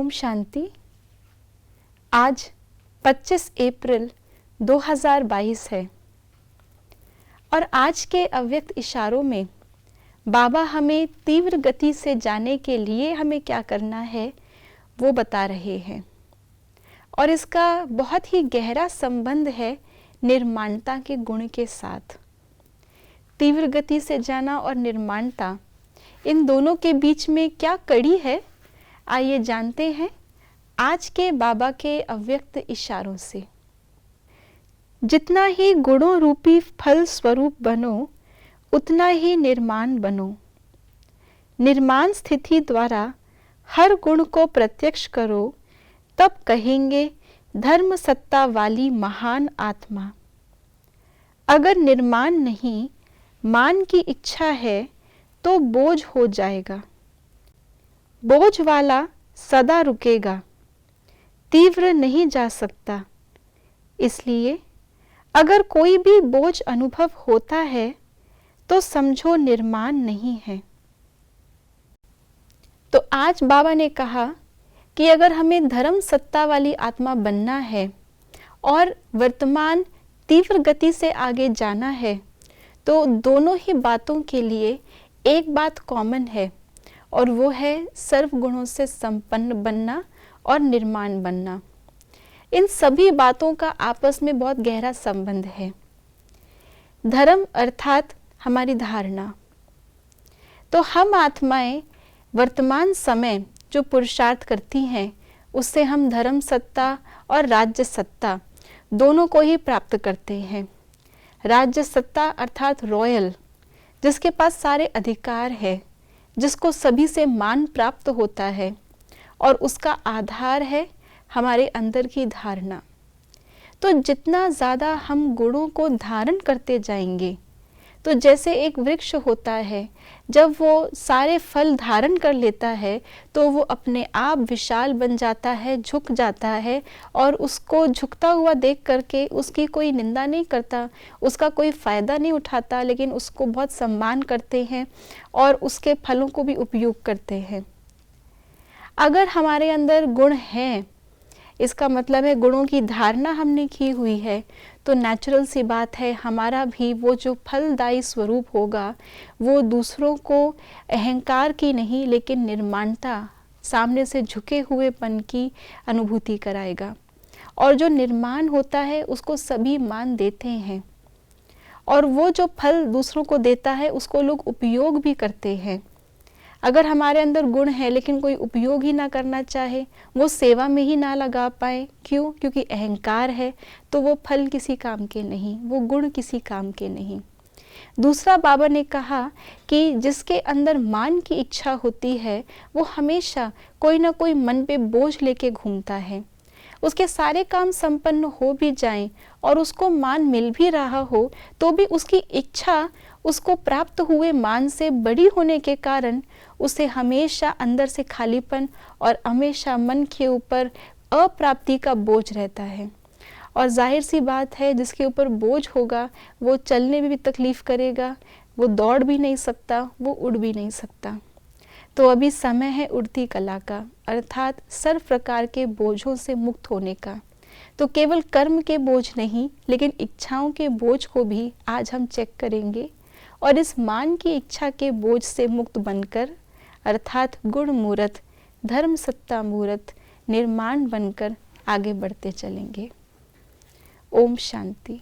ओम शांति। आज 25 अप्रैल 2022 है और आज के अव्यक्त इशारों में बाबा हमें तीव्र गति से जाने के लिए हमें क्या करना है वो बता रहे हैं। और इसका बहुत ही गहरा संबंध है निर्माणता के गुण के साथ। तीव्र गति से जाना और निर्माणता, इन दोनों के बीच में क्या कड़ी है, आइए जानते हैं आज के बाबा के अव्यक्त इशारों से। जितना ही गुणों रूपी फल स्वरूप बनो, उतना ही निर्माण बनो। निर्माण स्थिति द्वारा हर गुण को प्रत्यक्ष करो, तब कहेंगे धर्म सत्ता वाली महान आत्मा। अगर निर्माण नहीं, मान की इच्छा है तो बोझ हो जाएगा। बोझ वाला सदा रुकेगा, तीव्र नहीं जा सकता। इसलिए अगर कोई भी बोझ अनुभव होता है तो समझो निर्माण नहीं है। तो आज बाबा ने कहा कि अगर हमें धर्म सत्ता वाली आत्मा बनना है और वर्तमान तीव्र गति से आगे जाना है, तो दोनों ही बातों के लिए एक बात कॉमन है और वो है सर्व गुणों से संपन्न बनना और निर्माण बनना। इन सभी बातों का आपस में बहुत गहरा संबंध है। धर्म अर्थात हमारी धारणा। तो हम आत्माएं वर्तमान समय जो पुरुषार्थ करती हैं, उससे हम धर्म सत्ता और राज्य सत्ता दोनों को ही प्राप्त करते हैं। राज्य सत्ता अर्थात रॉयल, जिसके पास सारे अधिकार है, जिसको सभी से मान प्राप्त होता है, और उसका आधार है हमारे अंदर की धारणा। तो जितना ज़्यादा हम गुणों को धारण करते जाएंगे, तो जैसे एक वृक्ष होता है, जब वो सारे फल धारण कर लेता है तो वो अपने आप विशाल बन जाता है, झुक जाता है, और उसको झुकता हुआ देख करके उसकी कोई निंदा नहीं करता, उसका कोई फ़ायदा नहीं उठाता, लेकिन उसको बहुत सम्मान करते हैं और उसके फलों को भी उपयोग करते हैं। अगर हमारे अंदर गुण हैं, इसका मतलब है गुणों की धारणा हमने की हुई है, तो नेचुरल सी बात है हमारा भी वो जो फलदायी स्वरूप होगा वो दूसरों को अहंकार की नहीं लेकिन निर्माणता, सामने से झुके हुएपन की अनुभूति कराएगा। और जो निर्माण होता है उसको सभी मान देते हैं, और वो जो फल दूसरों को देता है उसको लोग उपयोग भी करते हैं। अगर हमारे अंदर गुण है लेकिन कोई उपयोग ही ना करना चाहे, वो सेवा में ही ना लगा पाए, क्यों? क्योंकि अहंकार है, तो वो फल किसी काम के नहीं, वो गुण किसी काम के नहीं। दूसरा बाबा ने कहा कि जिसके अंदर मान की इच्छा होती है वो हमेशा कोई ना कोई मन पे बोझ लेके घूमता है। उसके सारे काम संपन्न हो भी जाएं और उसको मान मिल भी रहा हो, तो भी उसकी इच्छा उसको प्राप्त हुए मान से बड़ी होने के कारण उसे हमेशा अंदर से खालीपन और हमेशा मन के ऊपर अप्राप्ति का बोझ रहता है। और जाहिर सी बात है, जिसके ऊपर बोझ होगा वो चलने में भी तकलीफ़ करेगा, वो दौड़ भी नहीं सकता, वो उड़ भी नहीं सकता। तो अभी समय है उड़ती कला का, अर्थात सर्व प्रकार के बोझों से मुक्त होने का। तो केवल कर्म के बोझ नहीं, लेकिन इच्छाओं के बोझ को भी आज हम चेक करेंगे और इस मान की इच्छा के बोझ से मुक्त बनकर, अर्थात गुण मूर्त, धर्म सत्ता मूर्त, निर्माण बनकर आगे बढ़ते चलेंगे। ओम शांति।